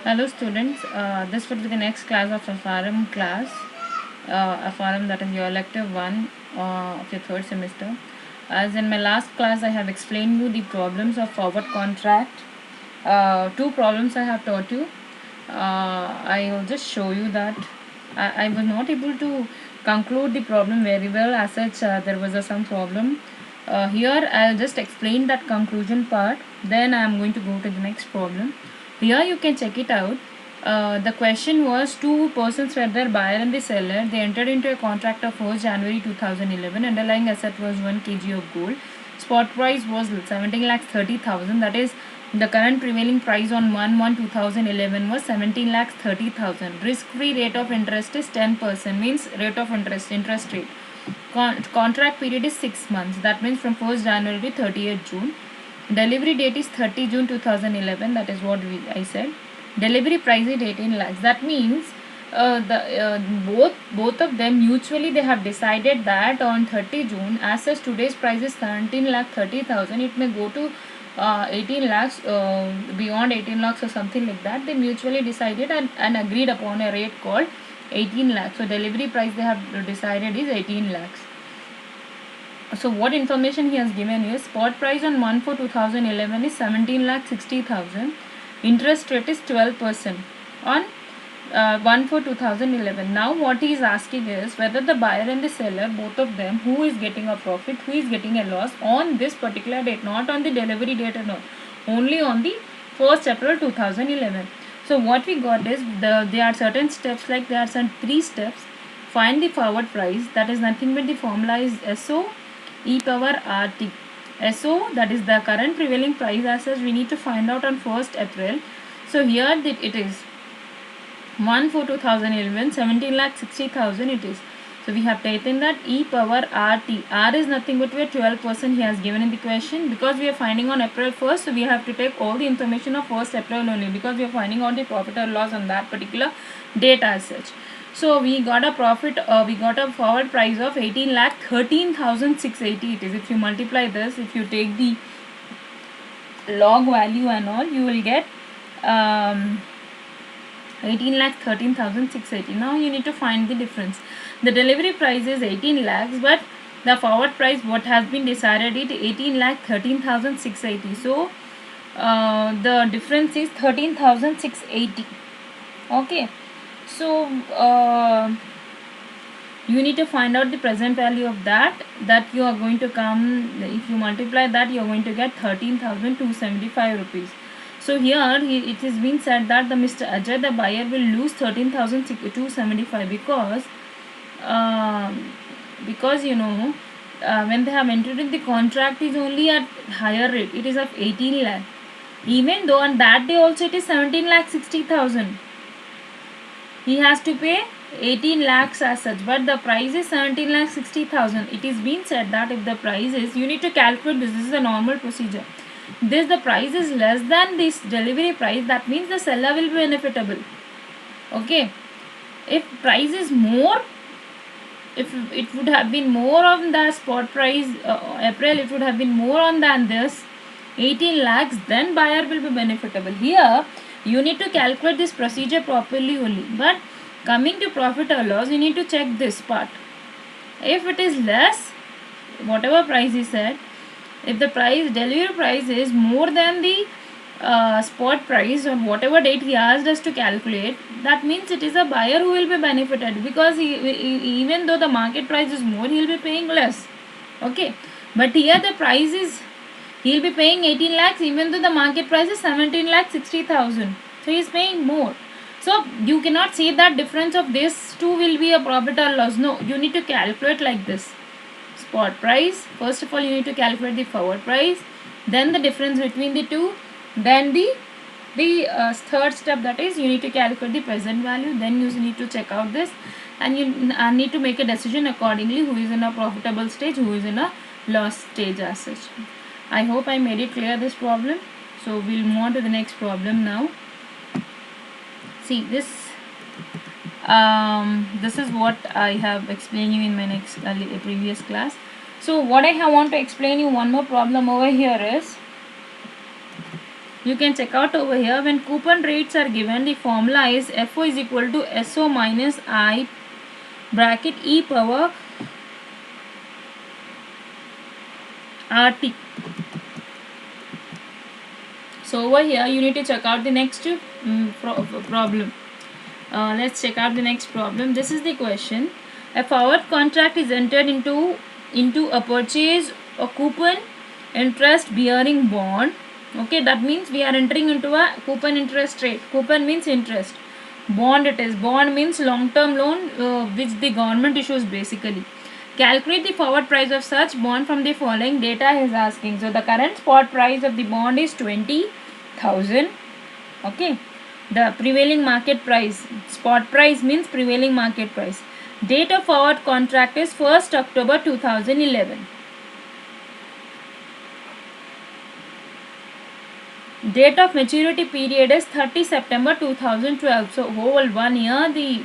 Hello students, this will be the next class of FRM class, FRM, that is your elective one of your third semester. As in my last class I have explained you the problems of forward contract. Two problems I have taught you. I will just show you that I was not able to conclude the problem very well, as such there was some problem. Here I'll just explain that conclusion part, then I am going to go to the next problem. Here you can check it out. The question was, two persons were there, buyer and the seller. They entered into a contract of 1st January 2011. Underlying asset was 1 kg of gold. Spot price was 17,30,000. That is, the current prevailing price on 1/1/2011 was 17,30,000. Risk-free rate of interest is 10%. Means rate of interest rate. Contract period is 6 months. That means from 1st January to 30th June. Delivery date is 30 June 2011. That is what I said. Delivery price is 18 lakhs. That means the both of them mutually they have decided that on 30 June, as such today's price is 17,30,000, it may go to 18 lakhs, beyond 18 lakhs or something like that. They mutually decided and agreed upon a rate called 18 lakhs. So delivery price they have decided is 18 lakhs. So what information he has given is, spot price on 1/4/2011 is 17,60,000. Interest rate is 12% on 1/4/2011. Now what he is asking is whether the buyer and the seller, both of them, who is getting a profit, who is getting a loss on this particular date, not on the delivery date and all, only on the 1st April 2011. So what we got is, there are certain steps, like there are some 3 steps. Find the forward price, that is nothing but the formula is SO e power RT. SO, that is the current prevailing price, as such we need to find out on 1st April. So here it is 1/4/2011, 17,60,000 it is. So we have taken that e power RT. R is nothing but 12% he has given in the question. Because we are finding on April 1st, so we have to take all the information of 1st April only, because we are finding out the profit or loss on that particular date as such. So we got a profit, we got a forward price of 18,13,680 it is. If you multiply this, if you take the log value and all, you will get 18,13,680. Now you need to find the difference. The delivery price is 18 lakhs, but the forward price what has been decided is 18,13,680. So the difference is 13,680. Okay. So you need to find out the present value of that you are going to come. If you multiply that, you are going to get 13,275 rupees. So here it is being said that the Mr. Ajay, the buyer, will lose 13,275 because when they have entered in the contract is only at higher rate. It is of 18 lakh. Even though on that day also it is 17,60,000. He has to pay 18 lakhs as such, but the price is 17,60,000. It is being said that if the price is, you need to calculate this. This is a normal procedure. This, the price is less than this delivery price, that means the seller will be benefitable. Okay. If price is more, if it would have been more on the spot price April, it would have been more on than this 18 lakhs, then buyer will be benefitable. Here you need to calculate this procedure properly only, but coming to profit or loss, you need to check this part. If it is less, whatever price he said, if the price, delivery price, is more than the spot price on whatever date he asked us to calculate, that means it is a buyer who will be benefited, because even though the market price is more, he will be paying less. Okay, but here the price is, he will be paying 18 lakhs even though the market price is 17,60,000. So he is paying more. So you cannot say that difference of these two will be a profit or loss. No, you need to calculate like this. Spot price, first of all you need to calculate the forward price, then the difference between the two, then the third step, that is you need to calculate the present value, then you need to check out this, and you need to make a decision accordingly, who is in a profitable stage, who is in a loss stage as such. I hope I made it clear this problem. So we'll move on to the next problem now. See this. This is what I have explained you in my previous class. So what I want to explain you one more problem over here is, You can check out over here. When coupon rates are given, the formula is FO is equal to SO minus I bracket E power RT. So over here you need to check out the next problem. Let's check out the next problem. This is the question. A forward contract is entered into a purchase a coupon interest bearing bond. Okay, that means we are entering into a coupon interest rate. Coupon means interest. Bond it is. Bond means long term loan which the government issues basically. Calculate the forward price of such bond from the following data he is asking. So the current spot price of the bond is 20,000. Okay. The prevailing market price. Spot price means prevailing market price. Date of forward contract is 1st October 2011. Date of maturity period is 30 September 2012. So whole 1 year the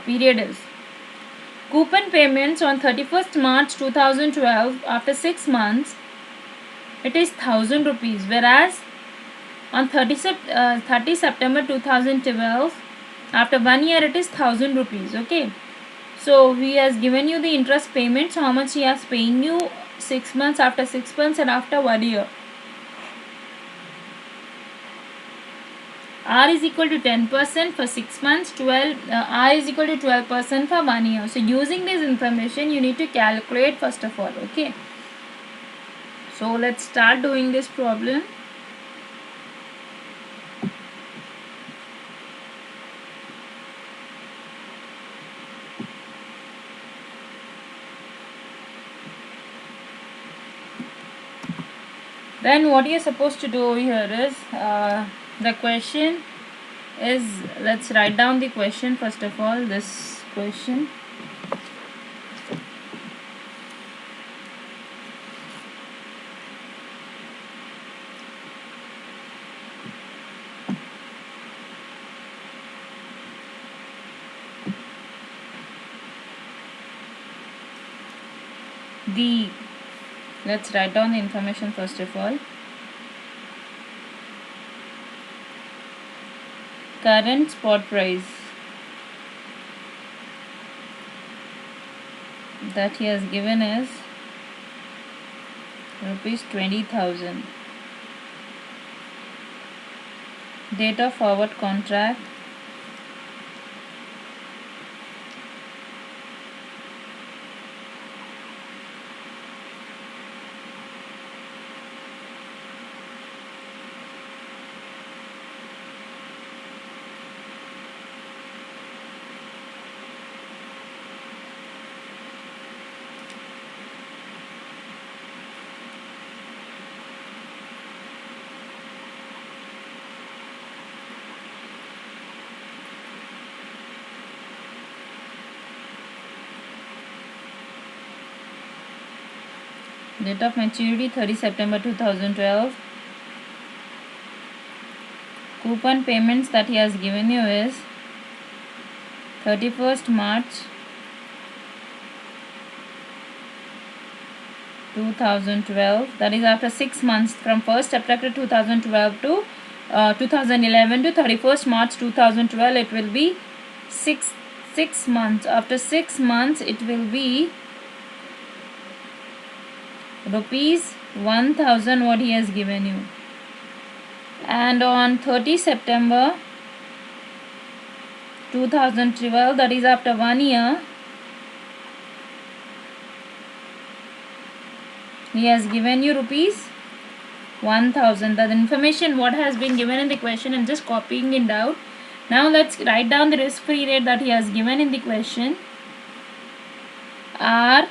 period is. Coupon payments on 31st March 2012 after 6 months it is 1000 rupees, whereas on 30 September 2012 after 1 year it is 1000 rupees. Okay, so he has given you the interest payments, how much he has paying you 6 months, after 6 months and after 1 year. R is equal to 10% for 6 months, R is equal to 12% for 1 year. So using this information you need to calculate first of all. Okay, so let's start doing this problem. Then what you're supposed to do here is the question is, let's write down the question first of all. This question, let's write down the information first of all. Current spot price that he has given is rupees 20,000. Date of forward contract date of maturity 30 September 2012. Coupon payments that he has given you is 31st March 2012, that is after 6 months, from 1st September 2012 to 2011 to 31st March 2012 it will be 6 months. After 6 months it will be rupees 1000 what he has given you, and on 30 September 2012, that is after 1 year, he has given you rupees 1000. The information what has been given in the question, and just copying it out. Now let's write down the risk free rate that he has given in the question. R,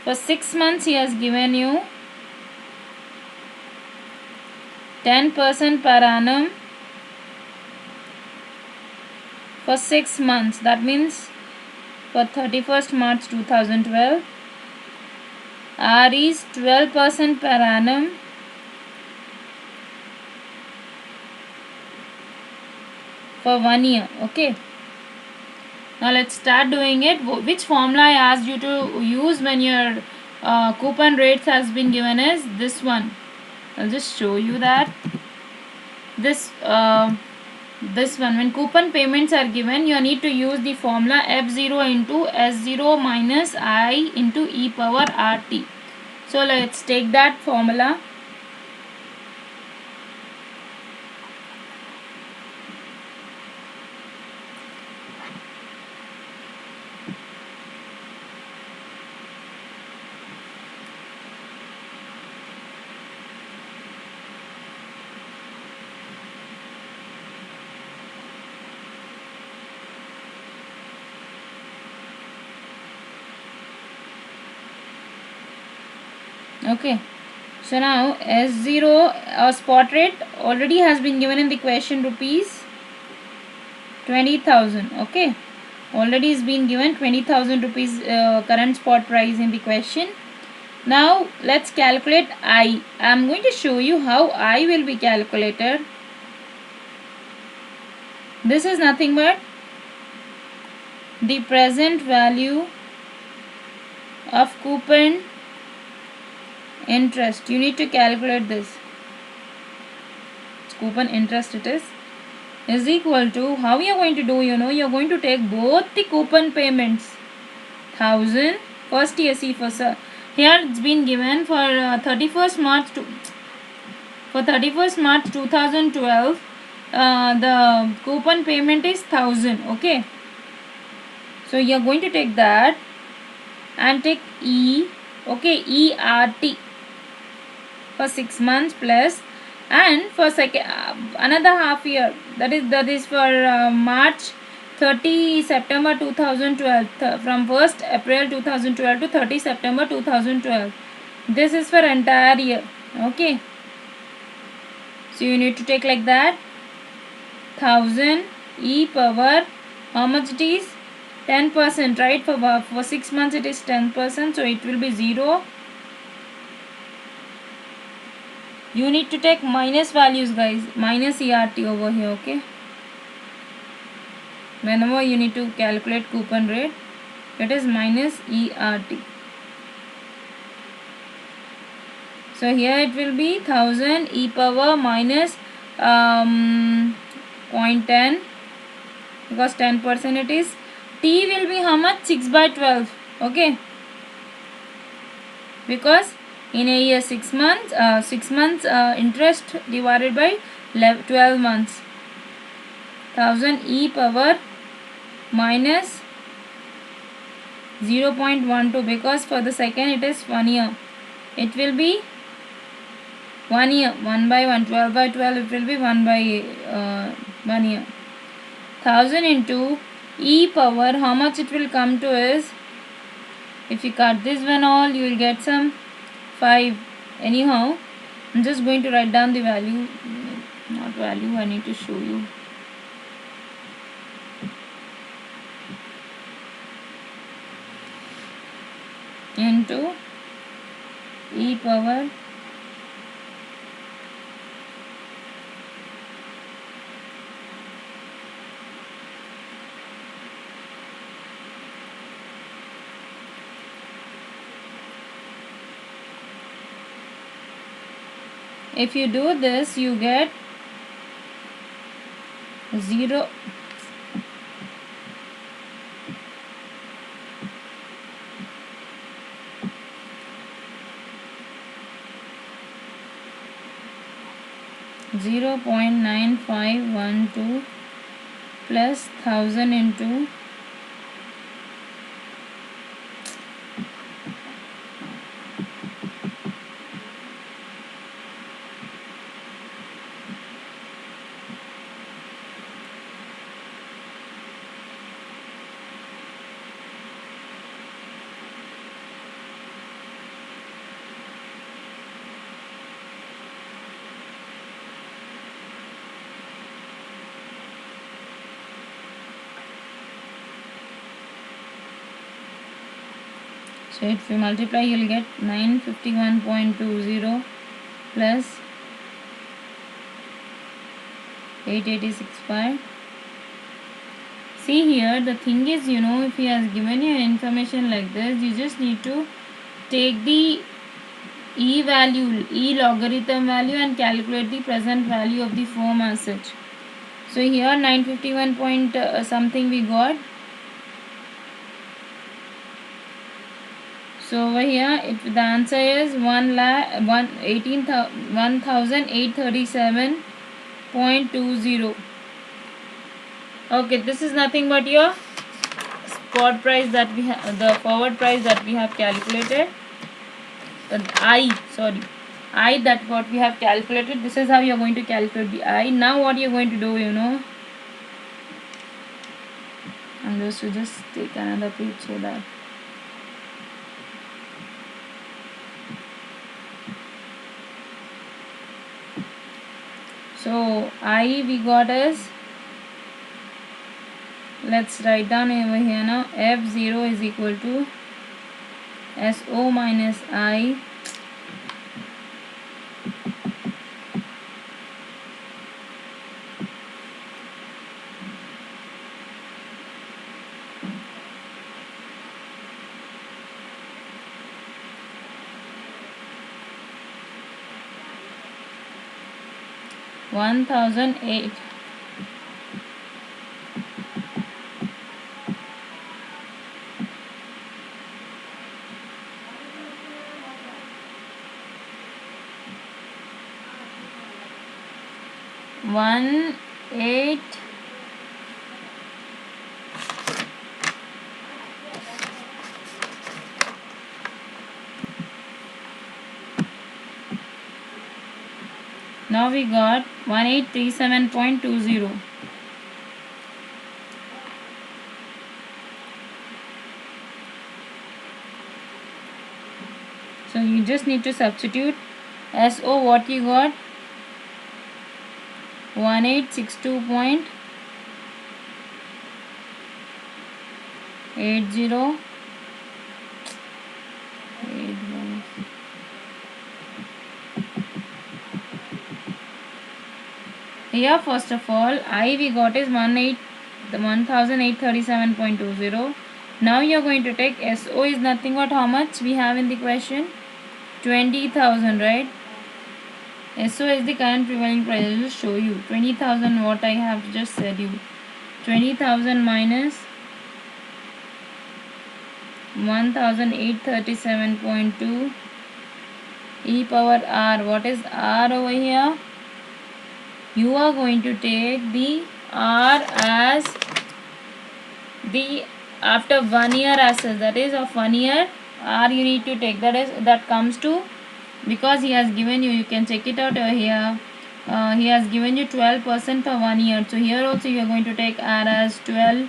for 6 months he has given you 10% per annum for 6 months, that means for 31st March 2012. R is 12% per annum for 1 year. Okay, now let's start doing it. Which formula I asked you to use when you're coupon rates has been given as this one. I'll just show you that. This this one, when coupon payments are given, you need to use the formula F0 into S0 minus I into e power RT. So let's take that formula. Okay, so now S0 spot rate already has been given in the question, rupees 20,000. Okay, already is been given 20,000 rupees current spot price in the question. Now let's calculate I. I am going to show you how I will be calculated. This is nothing but the present value of coupon interest. You need to calculate this. It's coupon interest it is equal to, how you are going to do, you are going to take both the coupon payments. 1000 first year, see for sir, here it's been given for 31st March to for 31st March 2012, the coupon payment is 1000. Okay, so you are going to take that and take E. Okay, ERT for 6 months plus, and for second another half year, that is for March 30 September 2012, from 1st April 2012 to 30 September 2012. This is for entire year. Okay, so you need to take like that. 1000 e power, how much it is, 10%, right? For 6 months it is 10%, so it will be 0. You need to take minus values, guys, minus ERT over here. Okay, whenever you need to calculate coupon rate, it is minus ERT. So here it will be 1000 e power minus 0.10, because 10% it is. T will be how much, 6/12. Okay, because in a year 6 months, 6 months interest divided by 12 months. 1000 e power minus 0.12, because for the second it is 1 year. It will be 1 year, 1 by 1, 12/12, it will be 1 by 1 year. 1000 into e power, how much it will come to is, if you cut this one all, you will get some 5. Anyhow, I'm just going to write down the value, not value, I need to show you. Into e power if you do this, you get 0. .9512 plus 1000 into so if you multiply, you will get 951.20 plus 8865. See here, the thing is, if he has given you information like this, you just need to take the E value, E logarithm value, and calculate the present value of the firm as such. So here 951 point something we got. So over here, if the answer is 1,837.20. Okay, this is nothing but your spot price that we have, the forward price that we have calculated. I that what we have calculated. This is how you are going to calculate the I. Now what you are going to do, I'm just to just take another page so that. So I we got as, let's write down over here now, F0 is equal to SO minus I one thousand eight. One eight now we got 1837.20. So you just need to substitute SO what you got, 1862.80. Here first of all I we got is 1837.20. Now you are going to take SO is nothing but how much we have in the question, 20,000, right? SO is the current prevailing price. I will just show you 20,000 what I have just said you. 20,000 minus 1,837.2 e power r. What is r over here? You are going to take the r as the after 1 year as such, that is of 1 year r you need to take, that comes to, because he has given you can check it out over here, he has given you 12% for 1 year. So here also you are going to take r as 12,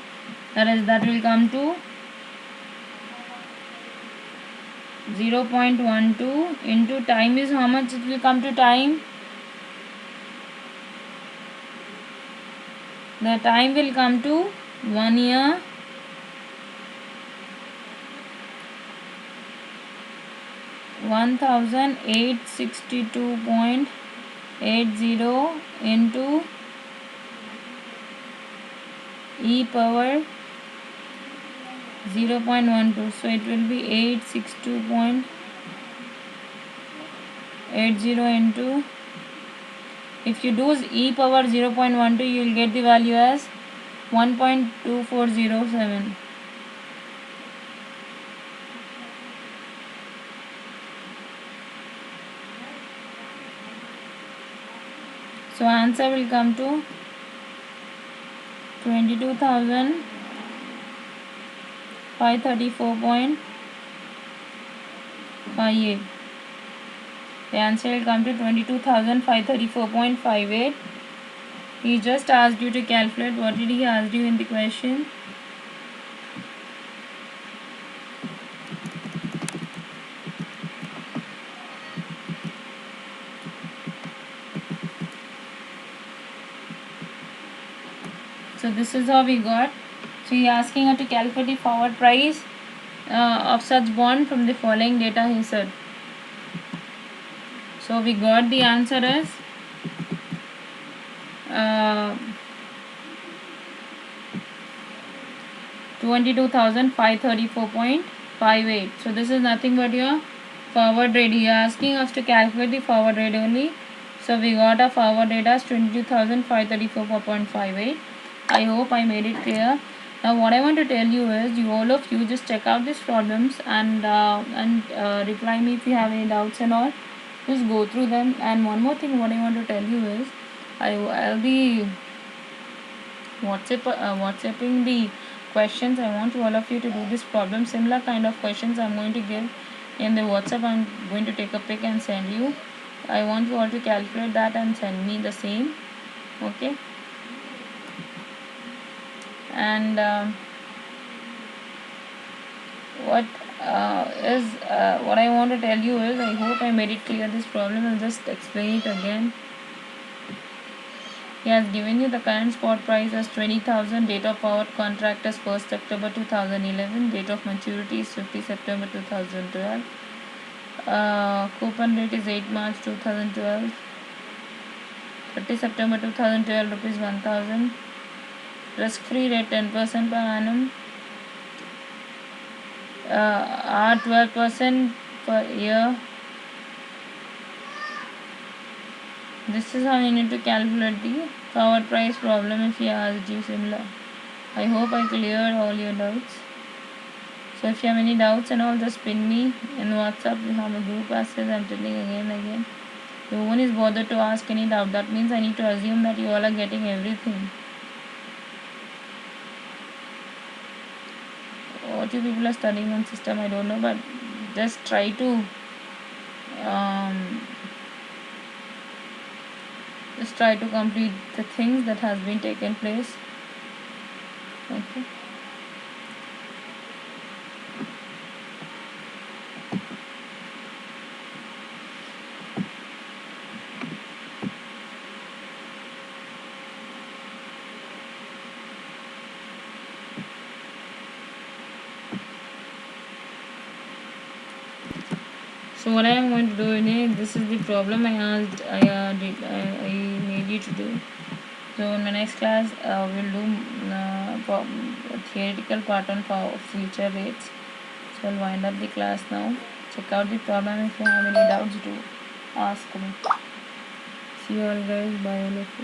that will come to 0.12 into time is how much it will come to time. The time will come to 1 year. $1,862.80 into e power 0.12. So it will be 862.80 into, if you do e power 0.12 you will get the value as 1.2407. So answer will come to 22,534.58. The answer will come to 22,534.58. He just asked you to calculate. What did he ask you in the question? So this is how we got. So he asking her to calculate the forward price of such bond from the following data, he said. So we got the answer as 22,534.58. 58. So this is nothing but your forward rate. He is asking us to calculate the forward rate only. So we got a forward rate as 22,534.58. I hope I made it clear. Now what I want to tell you is, you all of you just check out these problems and reply me if you have any doubts and all. Just go through them. And one more thing, what I want to tell you is, I'll be WhatsApping the questions. I want all of you to do this problem. Similar kind of questions I'm going to give in the WhatsApp. I'm going to take a pic and send you. I want you all to calculate that and send me the same. Okay. And what what I want to tell you is, I hope I made it clear this problem. I'll just explain it again. He has given you the current spot price as 20,000. Date of forward contract is 1st September 2011. Date of maturity is 50 September 2012. Coupon rate is 8 March 2012. 30 September 2012, rupees 1000. Risk free rate 10% per annum. R 12% per year. This is how you need to calculate the forward price problem if he asked you similar. I hope I cleared all your doubts. So if you have any doubts and all, just ping me in WhatsApp. We have a group access. I'm telling again and again. No one is bothered to ask any doubt. That means I need to assume that you all are getting everything. What you people are studying on system, I don't know, but just try to complete the things that has been taken place. Okay. So what I am going to do is, this is the problem I made you to do. So in the next class, we'll do theoretical part on future rates. So I'll wind up the class now. Check out the problem. If you have any doubts, do ask me. See you all guys. Bye all of you.